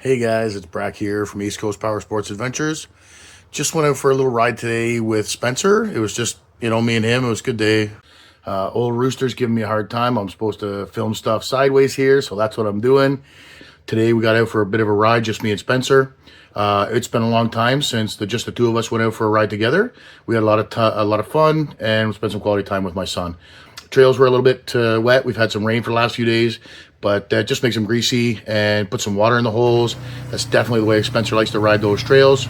Hey guys, it's Brack here from East Coast Powersports Adventures. Just went out for a little ride today with Spencer. It was just, me and him. It was a good day. Old Rooster's giving me a hard time. I'm supposed to film stuff sideways here, so that's what I'm doing. Today we got out for a bit of a ride, just me and Spencer. It's been a long time since just the two of us went out for a ride together. We had a lot of fun and spent some quality time with my son. Trails were a little bit wet. We've had some rain for the last few days, but that just makes them greasy and put some water in the holes. That's definitely the way Spencer likes to ride those trails.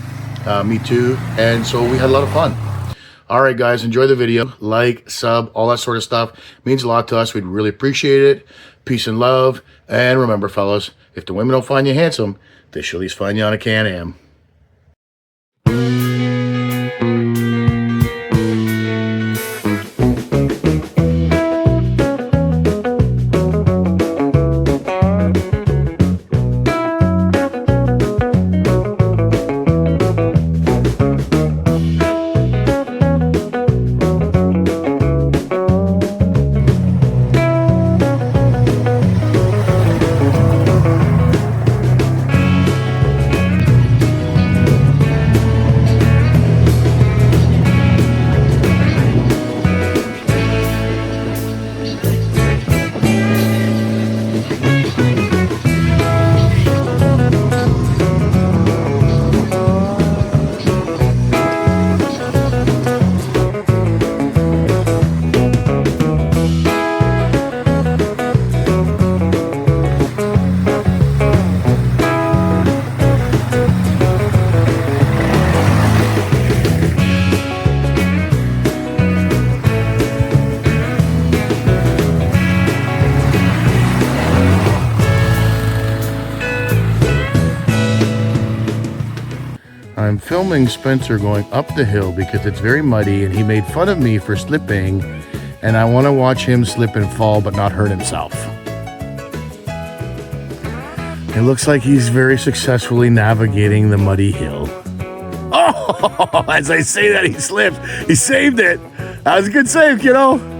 Me too. And so we had a lot of fun. All right, guys, enjoy the video. Like, sub, all that sort of stuff. It means a lot to us. We'd really appreciate it. Peace and love. And remember, fellas, if the women don't find you handsome, they should at least find you on a Can-Am. I'm filming Spencer going up the hill because it's very muddy and he made fun of me for slipping, and I want to watch him slip and fall but not hurt himself. It looks like he's very successfully navigating the muddy hill. Oh, as I say that, he slipped. He saved it. That was a good save, kiddo.